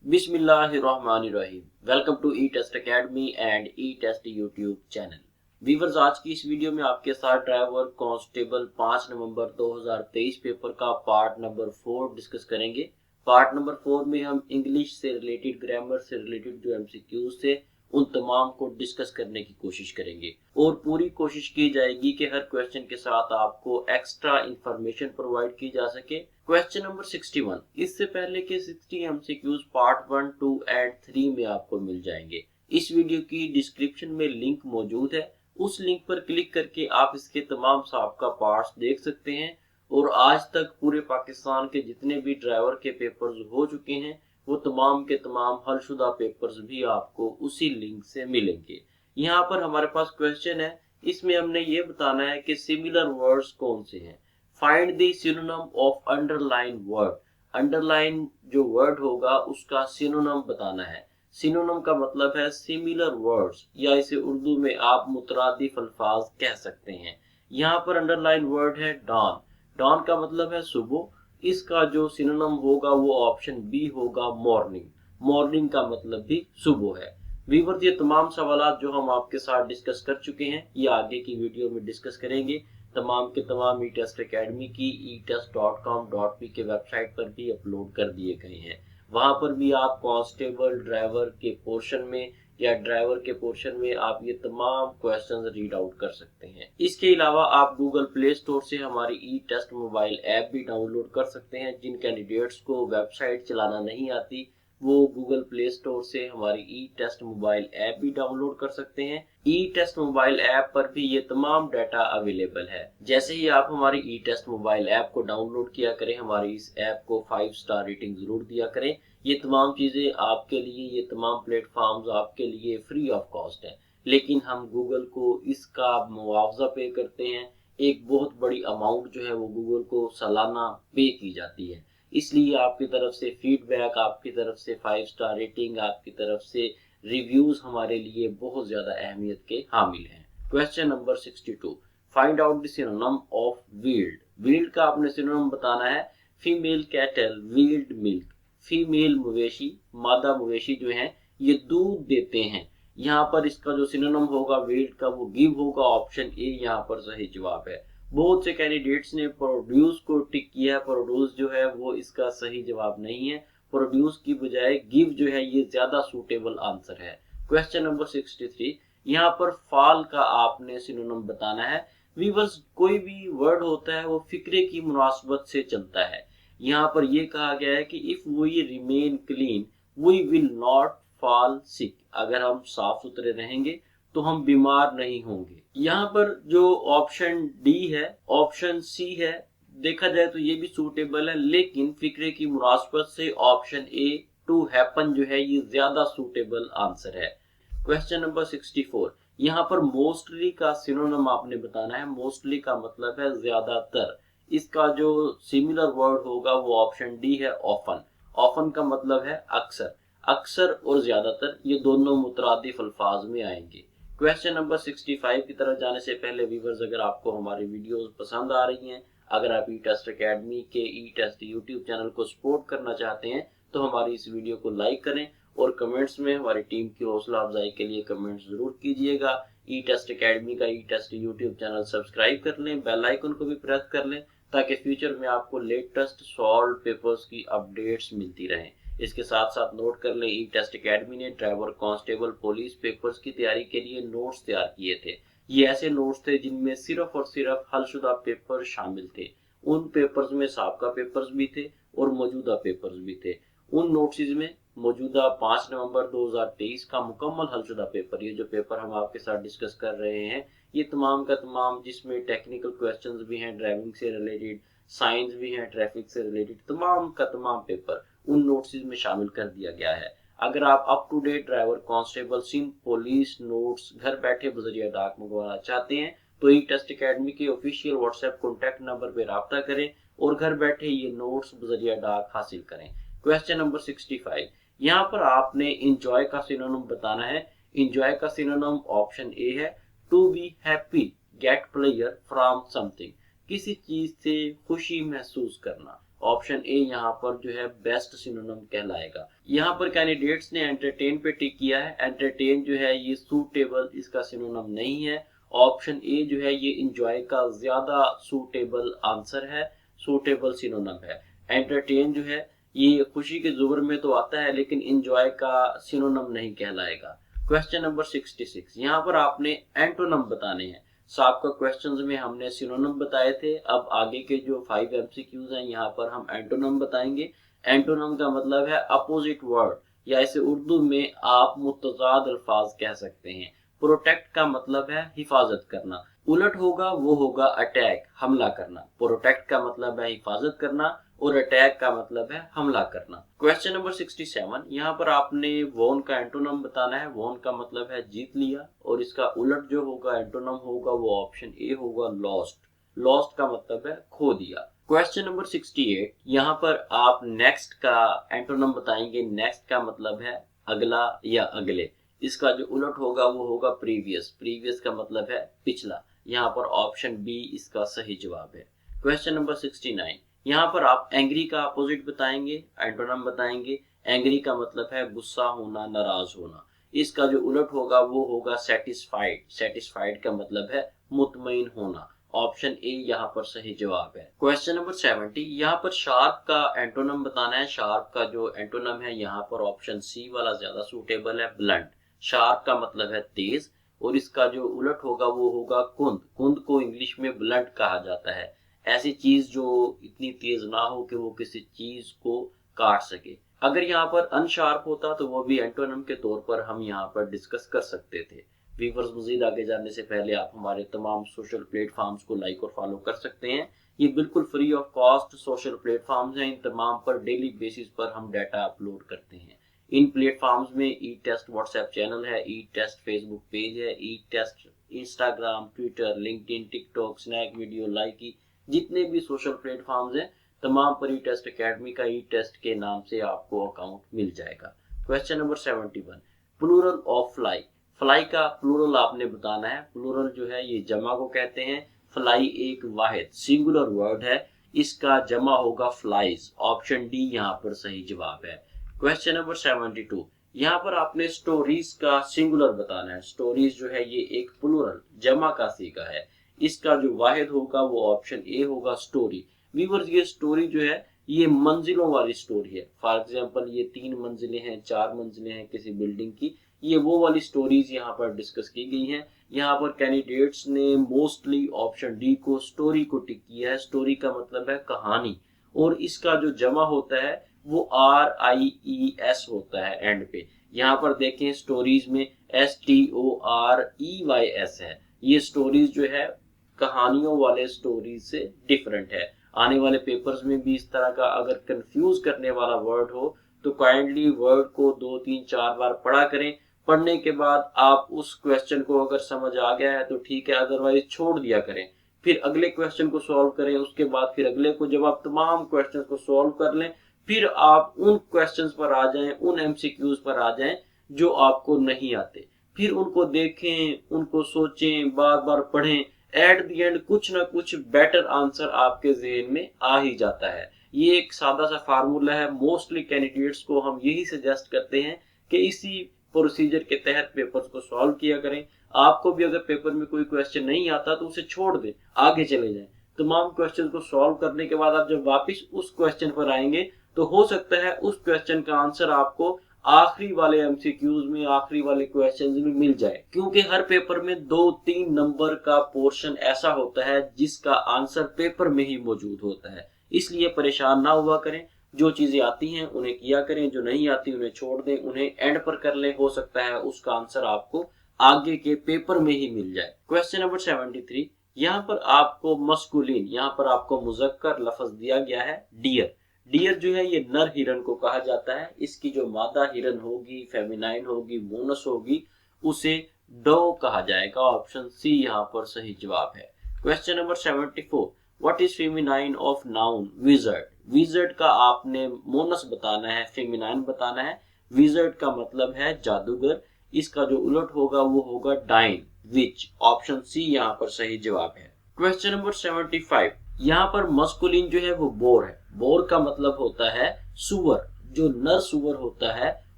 बिस्मिल्लाहिर्रहमानिर्रहीम। Welcome to E test academy and E test YouTube channel. Viewers, आज की इस वीडियो में आपके साथ ड्राइवर कांस्टेबल 5 नवंबर 2023 पेपर का पार्ट नंबर 4 डिस्कस करेंगे। पार्ट नंबर 4 में हम इंग्लिश से रिलेटेड, ग्रामर से रिलेटेड जो एमसीक्यूज थे उन तमाम को डिस्कस करने की कोशिश करेंगे और पूरी कोशिश की जाएगी कि हर क्वेश्चन के साथ आपको एक्स्ट्रा इंफॉर्मेशन प्रोवाइड की जा सके। क्वेश्चन नंबर 61, इससे पहले के 60 एमसीक्यूज पार्ट 1, 2 एंड 3 में आपको मिल जाएंगे। इस वीडियो की डिस्क्रिप्शन में लिंक मौजूद है, उस लिंक पर क्लिक करके आप इसके तमाम साबका पार्ट्स देख सकते हैं। और आज तक पूरे पाकिस्तान के जितने भी ड्राइवर के पेपर्स हो चुके हैं वो तमाम के तमाम हलशुदा पेपर्स भी आपको उसी लिंक से मिलेंगे। यहाँ पर हमारे पास क्वेश्चन है, इसमें हमने ये बताना है कि सिमिलर वर्ड्स कौन से हैं। Find the synonym of underline word. Underline जो वर्ड होगा उसका सिनोनिम बताना है। सिनोनिम का मतलब है सिमिलर वर्ड्स, या इसे उर्दू में आप मुतरादिफ अल्फाज कह सकते हैं। यहाँ पर अंडरलाइन वर्ड है डॉन। डॉन का मतलब है सुबह, इसका जो सिनोनिम होगा वो ऑप्शन बी होगा मॉर्निंग। मॉर्निंग का मतलब भी सुबह है। व्यूअर्स, ये तमाम सवालात जो हम आपके साथ डिस्कस कर चुके हैं ये आगे की वीडियो में डिस्कस करेंगे। तमाम के तमाम ई टेस्ट अकेडमी की etest.com.p के वेबसाइट पर भी अपलोड कर दिए गए हैं। वहां पर भी आप कांस्टेबल ड्राइवर के पोर्शन में या ड्राइवर के पोर्शन में आप ये तमाम क्वेश्चंस रीड आउट कर सकते हैं। इसके अलावा आप गूगल प्ले स्टोर से हमारी ई टेस्ट मोबाइल ऐप भी डाउनलोड कर सकते हैं। जिन कैंडिडेट्स को वेबसाइट चलाना नहीं आती वो गूगल प्ले स्टोर से हमारी ई टेस्ट मोबाइल ऐप भी डाउनलोड कर सकते हैं। ई टेस्ट मोबाइल ऐप पर भी ये तमाम डाटा अवेलेबल है। जैसे ही आप हमारी ई टेस्ट मोबाइल ऐप को डाउनलोड किया करें, हमारी इस ऐप को 5 स्टार रेटिंग जरूर दिया करें। ये तमाम चीजें आपके लिए, ये तमाम प्लेटफॉर्म्स आपके लिए फ्री ऑफ कॉस्ट है, लेकिन हम गूगल को इसका मुआवजा पे करते हैं। एक बहुत बड़ी अमाउंट जो है वो गूगल को सालाना पे की जाती है। इसलिए आपकी तरफ से फीडबैक, आपकी तरफ से 5 स्टार रेटिंग, आपकी तरफ से रिव्यूज हमारे लिए बहुत ज्यादा अहमियत के हामिल हैं। Question number 62, find out the synonym of wheeled. Wheeled का आपने सिनोनिम बताना है। Female cattle wheeled milk. Female मवेशी, मादा मवेशी जो है ये दूध देते हैं। यहाँ पर इसका जो सिनोनिम होगा व्हील्ड का वो गिव होगा। ऑप्शन ए यहाँ पर सही जवाब है। बहुत से कैंडिडेट्स ने प्रोड्यूस को टिक किया। प्रोड्यूस जो है वो इसका सही जवाब नहीं है। प्रोड्यूस की बजाय गिव जो है ये ज्यादा सूटेबल आंसर है। क्वेश्चन नंबर 63, यहाँ पर फॉल का आपने सिनोनिम बताना है। वीवर्स, कोई भी वर्ड होता है वो फिक्रे की मुनासबत से चलता है। यहाँ पर ये कहा गया है कि if we remain clean we will not fall sick. अगर हम साफ सुथरे रहेंगे तो हम बीमार नहीं होंगे। यहाँ पर जो ऑप्शन डी है, ऑप्शन सी है, देखा जाए तो ये भी सूटेबल है, लेकिन फिक्रे की मुनासबत से ऑप्शन ए टू हैपन जो है ये ज्यादा सूटेबल आंसर है। क्वेश्चन नंबर 64, यहाँ पर मोस्टली का सिनोनिम आपने बताना है। मोस्टली का मतलब है ज्यादातर। इसका जो सिमिलर वर्ड होगा वो ऑप्शन डी है ऑफन। ऑफन का मतलब है अक्सर। अक्सर और ज्यादातर ये दोनों मुतरादिफ अल्फाज में आएंगे। क्वेश्चन नंबर 65 की तरफ जाने से पहले व्यूअर्स, अगर आपको हमारी वीडियोस पसंद आ रही हैं, अगर आप ई टेस्ट अकेडमी के ई टेस्ट यूट्यूब चैनल को सपोर्ट करना चाहते हैं तो हमारी इस वीडियो को लाइक करें और कमेंट्स में हमारी टीम की हौसला अफजाई के लिए कमेंट्स जरूर कीजिएगा। ई टेस्ट अकेडमी का ई टेस्ट यूट्यूब चैनल सब्सक्राइब कर लें, बेल आइकन को भी प्रेस कर लें ताकि फ्यूचर में आपको लेटेस्ट सॉल्व पेपर्स की अपडेट्स मिलती रहें। इसके साथ साथ नोट कर लें, ई टेस्ट अकेडमी ने ड्राइवर, कांस्टेबल, पुलिस पेपर्स की तैयारी के लिए नोट्स तैयार किए थे। ये ऐसे नोट्स थे जिनमें सिर्फ और सिर्फ हलशुदा पेपर शामिल थे। उन पेपर्स में साबका पेपर्स भी थे और मौजूदा पेपर्स भी थे। उन नोट्स में मौजूदा 5 नवंबर 2023 का मुकम्मल हलशुदा पेपर, ये जो पेपर हम आपके साथ डिस्कस कर रहे हैं, ये तमाम का तमाम, जिसमें टेक्निकल क्वेश्चंस भी हैं, ड्राइविंग से रिलेटेड, साइंस भी हैं, ट्रैफिक से रिलेटेड, तमाम का तमाम पेपर उन नोट्स में शामिल कर दिया गया है। अगर आप up to date driver, constable, Sindh police notes घर बैठे बजरिया डाक मंगवाना चाहते हैं तो ई टेस्ट अकेडमी के ऑफिशियल व्हाट्सएप कॉन्टैक्ट नंबर पर राब्ता करें और घर बैठे ये नोट्स बजरिया डाक हासिल करें। क्वेश्चन नंबर 65, यहाँ पर आपने इंजॉय का सिनोनिम बताना है। इंजॉय का सिनोनिम ऑप्शन ए है to be happy, get pleasure from something. किसी चीज से खुशी महसूस करना। ऑप्शन ए यहाँ पर जो है बेस्ट सिनोनिम कहलाएगा। यहाँ पर कैंडिडेट्स ने एंटरटेन पे टिक किया है। एंटरटेन जो है ये सूटेबल इसका सिनोनिम नहीं है। ऑप्शन ए जो है ये इंजॉय का ज्यादा सूटेबल आंसर है, सूटेबल सिनोनिम है। एंटरटेन जो है ये खुशी के जुबर में तो आता है लेकिन इंजॉय का सिनोनिम नहीं कहलाएगा। क्वेश्चन नंबर 66, यहाँ पर आपने एंटोनिम बताने हैं। आपका क्वेश्चंस में हमने सिनोनिम बताए थे, अब आगे के जो 5 एमसीक्यूज हैं यहाँ पर हम एंटोनिम बताएंगे। एंटोनिम का मतलब है अपोजिट वर्ड, या इसे उर्दू में आप मुतजाद अल्फाज कह सकते हैं। प्रोटेक्ट का मतलब है हिफाजत करना, उलट होगा वो होगा अटैक, हमला करना। प्रोटेक्ट का मतलब है हिफाजत करना और अटैक का मतलब है हमला करना। क्वेश्चन नंबर 67, यहाँ पर आपने वॉन का एंटोनिम बताना है। वॉन का मतलब है जीत लिया और इसका उलट जो होगा एंटोनिम होगा वो ऑप्शन ए होगा लॉस्ट। लॉस्ट का मतलब है खो दिया। क्वेश्चन नंबर 68, यहाँ पर आप नेक्स्ट का एंटोनिम बताएंगे। नेक्स्ट का मतलब है अगला या अगले, इसका जो उलट होगा वो होगा प्रीवियस। प्रीवियस का मतलब है पिछला। यहाँ पर ऑप्शन बी इसका सही जवाब है। क्वेश्चन नंबर 69, यहाँ पर आप एंग्री का अपोजिट बताएंगे, एंटोनिम बताएंगे। एंग्री का मतलब है गुस्सा होना, नाराज होना। इसका जो उलट होगा वो होगा सेटिस्फाइड। सेटिस्फाइड का मतलब है मुतमईन होना। ऑप्शन ए यहाँ पर सही जवाब है। क्वेश्चन नंबर 70, यहाँ पर शार्प का एंटोनिम बताना है। शार्प का जो एंटोनिम है यहाँ पर ऑप्शन सी वाला ज्यादा सूटेबल है, ब्लंट। शार्प का मतलब है तेज और इसका जो उलट होगा वो होगा कुंद। कुंद को इंग्लिश में ब्लंट कहा जाता है। ऐसी चीज जो इतनी तेज ना हो कि वो किसी चीज को काट सके। अगर यहाँ पर अनशार्प होता तो वो भी एंटोनिम के तौर पर हम यहाँ पर डिस्कस कर सकते थे। व्यूअर्स, मजीद आगे जाने से पहले आप हमारे तमाम सोशल प्लेटफॉर्म्स को लाइक और फॉलो कर सकते हैं। ये बिल्कुल free of cost social platforms हैं। इन तमाम पर डेली बेसिस पर हम डाटा अपलोड करते हैं। इन प्लेटफॉर्म्स में ई टेस्ट व्हाट्सएप चैनल है, ई टेस्ट फेसबुक पेज है, ई test Instagram, Twitter, LinkedIn, TikTok, snack video, Likee, जितने भी सोशल प्लेटफॉर्म्स हैं तमाम पर ई टेस्ट एकेडमी का ई टेस्ट के नाम से आपको अकाउंट मिल जाएगा। Question number 71, plural of fly. Fly का प्लूरल आपने बताना है। प्लूरल जो है ये जमा को कहते हैं। फ्लाई एक वाहिद सिंगुलर वर्ड है, इसका जमा होगा फ्लाइज। ऑप्शन डी यहाँ पर सही जवाब है। क्वेश्चन नंबर 72, यहाँ पर आपने स्टोरीज का सिंगुलर बताना है। स्टोरीज जो है ये एक प्लूरल जमा का सीगा है, इसका जो वाहिद होगा वो ऑप्शन ए होगा स्टोरी। व्यूअर्स, ये स्टोरी जो है ये मंजिलों वाली स्टोरी है। फॉर एग्जांपल ये 3 मंजिलें हैं, 4 मंजिलें हैं किसी बिल्डिंग की, ये वो वाली स्टोरीज यहाँ पर डिस्कस की गई हैं। यहाँ पर कैंडिडेट्स ने मोस्टली ऑप्शन डी को स्टोरी को टिक किया है। स्टोरी का मतलब है कहानी और इसका जो जमा होता है वो RIES होता है एंड पे। यहाँ पर देखें स्टोरीज में STOREYS है। ये स्टोरीज जो है कहानियों वाले स्टोरीज से डिफरेंट है। आने वाले पेपर्स में भी इस तरह का अगर कंफ्यूज करने वाला वर्ड हो तो काइंडली वर्ड को 2, 3, 4 बार पढ़ा करें। पढ़ने के बाद आप उस क्वेश्चन को अगर समझ आ गया है तो ठीक है, अदरवाइज छोड़ दिया करें। फिर अगले क्वेश्चन को सॉल्व करें, उसके बाद फिर अगले को। जब आप तमाम क्वेश्चन को सॉल्व कर लें फिर आप उन क्वेश्चंस पर आ जाएं, उन एमसीक्यूज पर आ जाएं जो आपको नहीं आते। फिर उनको देखें, उनको सोचें, बार बार पढ़ें। एट द एंड कुछ ना कुछ बेटर आंसर आपके ज़हन में आ ही जाता है। ये एक सादा सा फार्मूला है। मोस्टली कैंडिडेट्स को हम यही सजेस्ट करते हैं कि इसी प्रोसीजर के तहत पेपर्स को सॉल्व किया करें। आपको भी अगर पेपर में कोई क्वेश्चन नहीं आता तो उसे छोड़ दें, आगे चले जाएं। तमाम क्वेश्चन को सॉल्व करने के बाद आप जब वापस उस क्वेश्चन पर आएंगे तो हो सकता है उस क्वेश्चन का आंसर आपको आखिरी वाले एमसीक्यूज में, आखिरी वाले क्वेश्चंस में मिल जाए। क्योंकि हर पेपर में 2-3 नंबर का पोर्शन ऐसा होता है जिसका आंसर पेपर में ही मौजूद होता है। इसलिए परेशान ना हुआ करें। जो चीजें आती हैं उन्हें किया करें, जो नहीं आती उन्हें छोड़ दें, उन्हें एंड पर कर लें। हो सकता है उसका आंसर आपको आगे के पेपर में ही मिल जाए। क्वेश्चन नंबर 73, यहाँ पर आपको मस्कुलिन, यहाँ पर आपको मुज़क्कर लफ्ज दिया गया है डियर। डियर जो है ये नर हिरन को कहा जाता है। इसकी जो मादा हिरन होगी, फेमिनाइन होगी, मोनस होगी, उसे डो कहा जाएगा। ऑप्शन सी यहाँ पर सही जवाब है। Question number 74, what is feminine of noun wizard. Wizard का आपने मोनस बताना है, फेमिनाइन बताना है। विजर्ड का मतलब है जादूगर। इसका जो उलट होगा वो होगा डाइन, विच। ऑप्शन सी यहाँ पर सही जवाब है। क्वेश्चन नंबर 75, यहाँ पर मस्कुलिन जो है वो बोर है। बोर का मतलब होता है सुअर, जो नर सुअर होता है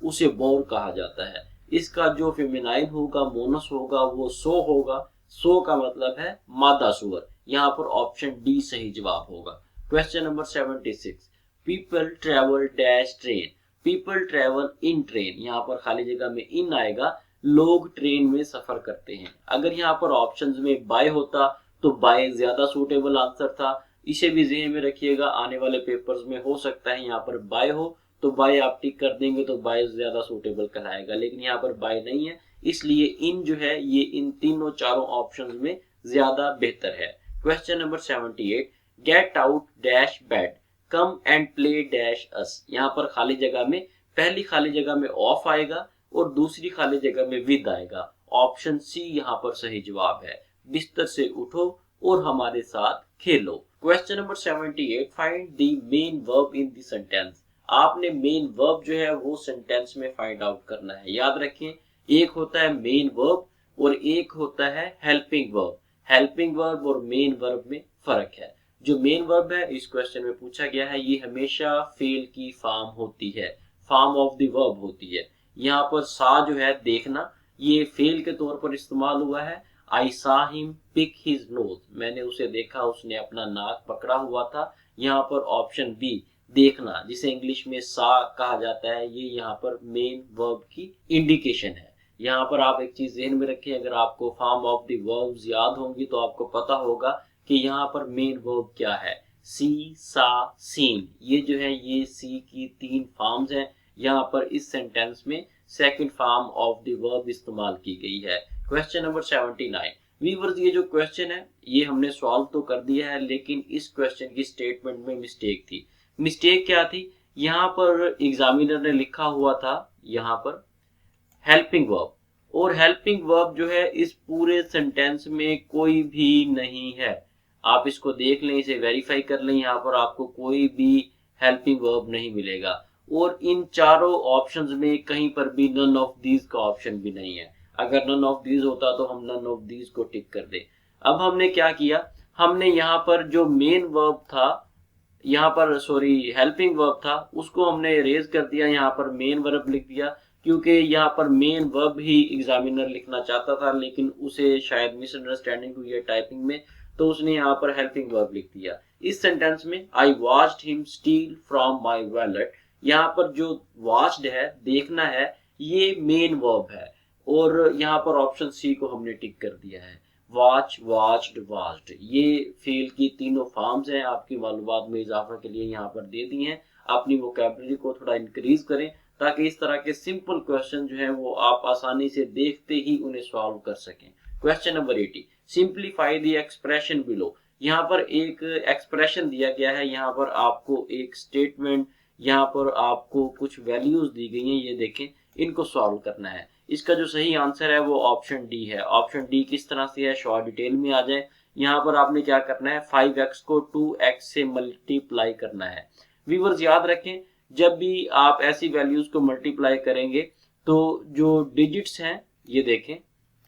उसे बोर कहा जाता है। इसका जो फेमिनाइन होगा, मोनस होगा, वो सो होगा। सो का मतलब है मादा सुअर। यहाँ पर ऑप्शन डी सही जवाब होगा। Question number 76, people travel dash train. People travel in train, यहाँ पर खाली जगह में इन आएगा। लोग ट्रेन में सफर करते हैं। अगर यहाँ पर ऑप्शंस में बाय होता तो बाय ज्यादा सूटेबल आंसर था। इसे भी ज़हन में रखिएगा, आने वाले पेपर्स में हो सकता है यहाँ पर बाय हो तो बाय आप टिक कर देंगे तो बाय ज्यादा सूटेबल कहलाएगा, लेकिन यहाँ पर बाय नहीं है, इसलिए इन जो है ये इन तीनों चारों ऑप्शंस में ज्यादा बेहतर है। Question number 78, get out dash bed, come and play dash us. यहाँ पर खाली जगह में पहली खाली जगह में ऑफ आएगा और दूसरी खाली जगह में विद आएगा। ऑप्शन सी यहाँ पर सही जवाब है। बिस्तर से उठो और हमारे साथ खेलो। Question number 78, find the main verb in the sentence. आपने मेन वर्ब जो है वो सेंटेंस में फाइंड आउट करना है। याद रखें, एक होता है मेन वर्ब और एक होता है हेल्पिंग वर्ब। हेल्पिंग वर्ब और मेन वर्ब में फर्क है। जो मेन वर्ब है इस क्वेश्चन में पूछा गया है, ये हमेशा फेल की फॉर्म होती है, फॉर्म ऑफ द वर्ब होती है। यहाँ पर सा जो है देखना, ये फेल के तौर पर इस्तेमाल हुआ है। आई सा हिम पिक हिज नोज, मैंने उसे देखा उसने अपना नाक पकड़ा हुआ था। यहाँ पर ऑप्शन बी देखना, जिसे इंग्लिश में सा कहा जाता है, ये यहाँ पर मेन वर्ब की इंडिकेशन है। यहाँ पर आप एक चीज ध्यान में रखें, अगर आपको फॉर्म ऑफ द वर्ब्स याद होंगी तो आपको पता होगा कि यहाँ पर मेन वर्ब क्या है। सी, सा, सीन, ये जो है ये सी की तीन फॉर्म्स हैं। यहाँ पर इस सेंटेंस में second form of the verb इस्तेमाल की गई है। क्वेश्चन नंबर 79, व्यूअर्स ये जो क्वेश्चन है ये हमने सॉल्व तो कर दिया है, लेकिन इस क्वेश्चन की स्टेटमेंट में मिस्टेक थी। मिस्टेक क्या थी? यहाँ पर एग्जामिनर ने लिखा हुआ था यहाँ पर हेल्पिंग वर्ब, और हेल्पिंग वर्ब जो है इस पूरे सेंटेंस में कोई भी नहीं है। आप इसको देख लें, इसे वेरीफाई कर लें, यहाँ पर आपको कोई भी हेल्पिंग वर्ब नहीं मिलेगा। और इन चारों ऑप्शंस में कहीं पर भी नन ऑफ दीज का ऑप्शन भी नहीं है। अगर नन ऑफ दीज होता तो हम नन ऑफ दीज को टिक कर दे। अब हमने क्या किया, हमने यहाँ पर जो मेन वर्ब था, यहाँ पर सॉरी हेल्पिंग वर्ब था, उसको हमने इरेज कर दिया, यहाँ पर मेन वर्ब लिख दिया। क्योंकि यहाँ पर मेन वर्ब ही एग्जामिनर लिखना चाहता था, लेकिन उसे शायद मिसअंडरस्टैंडिंग हुई है टाइपिंग में, तो उसने यहाँ पर हेल्पिंग वर्ब लिख दिया। इस सेंटेंस में I watched him steel from my wallet, यहाँ पर जो वॉच्ड है देखना है, ये मेन वर्ब है, और यहाँ पर ऑप्शन सी को हमने टिक कर दिया है। वॉच, वॉच्ड, वॉच्ड, ये फेल की तीनों फॉर्म्स हैं। आपकी मालूमात में इजाफा के लिए यहाँ पर दे दी हैं। अपनी वोकैबुलरी को थोड़ा इंक्रीज करें ताकि इस तरह के सिंपल क्वेश्चन जो है वो आप आसानी से देखते ही उन्हें सॉल्व कर सकें। Question number 80, simplify the expression below. यहाँ पर एक एक्सप्रेशन दिया गया है, यहाँ पर आपको एक स्टेटमेंट, यहाँ पर आपको कुछ वैल्यूज दी गई हैं, ये देखें, इनको सॉल्व करना है। इसका जो सही आंसर है वो ऑप्शन डी है। ऑप्शन डी किस तरह से है, शॉर्ट डिटेल में आ जाए। यहाँ पर आपने क्या करना है, 5x को 2x से मल्टीप्लाई करना है। व्यूअर्स याद रखें, जब भी आप ऐसी वैल्यूज को मल्टीप्लाई करेंगे तो जो डिजिट्स हैं, ये देखें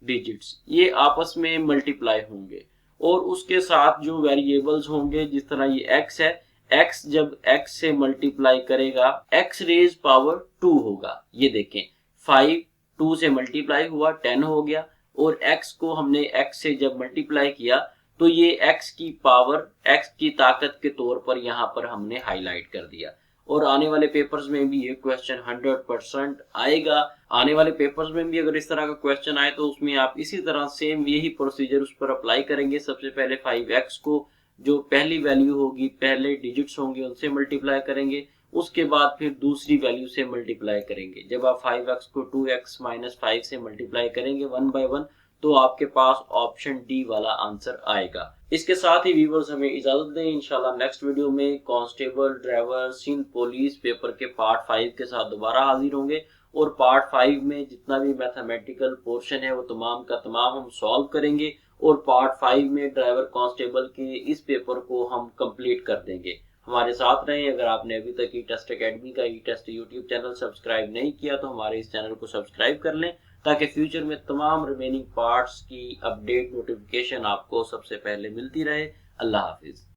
डिजिट्स, ये आपस में मल्टीप्लाई होंगे, और उसके साथ जो वेरिएबल्स होंगे, जिस तरह ये x है, x जब x से मल्टीप्लाई करेगा x रेज पावर 2 होगा। ये देखें 5 2 से मल्टीप्लाई हुआ 10 हो गया, और x को हमने x से जब मल्टीप्लाई किया तो ये x की पावर, x की ताकत के तौर पर यहाँ पर हमने हाईलाइट कर दिया। और आने वाले पेपर्स में भी ये क्वेश्चन 100% आएगा। आने वाले पेपर्स में भी अगर इस तरह का क्वेश्चन आए तो उसमें आप इसी तरह सेम यही प्रोसीजर उस पर अप्लाई करेंगे। सबसे पहले 5x को जो पहली वैल्यू होगी, पहले डिजिट्स होंगे, उनसे मल्टीप्लाई करेंगे, उसके बाद फिर दूसरी वैल्यू से मल्टीप्लाई करेंगे। जब आप 5x को 2x माइनस 5 से मल्टीप्लाई करेंगे 1 बाय 1, तो आपके पास ऑप्शन डी वाला आंसर आएगा। इसके साथ ही व्यूअर्स हमें इजाजत दें, इंशाल्लाह नेक्स्ट वीडियो में constable driver Sindh police paper के पार्ट 5 के साथ दोबारा हाजिर होंगे, और पार्ट 5 में जितना भी मैथमेटिकल पोर्शन है वो तमाम का तमाम हम सॉल्व करेंगे, और पार्ट 5 में ड्राइवर कांस्टेबल के इस पेपर को हम कंप्लीट कर देंगे। हमारे साथ रहें। अगर आपने अभी तक ई टेस्ट अकेडमी का ई टेस्ट यूट्यूब चैनल सब्सक्राइब नहीं किया तो हमारे इस चैनल को सब्सक्राइब कर लें, ताकि फ्यूचर में तमाम रिमेनिंग पार्ट्स की अपडेट नोटिफिकेशन आपको सबसे पहले मिलती रहे। अल्लाह हाफिज।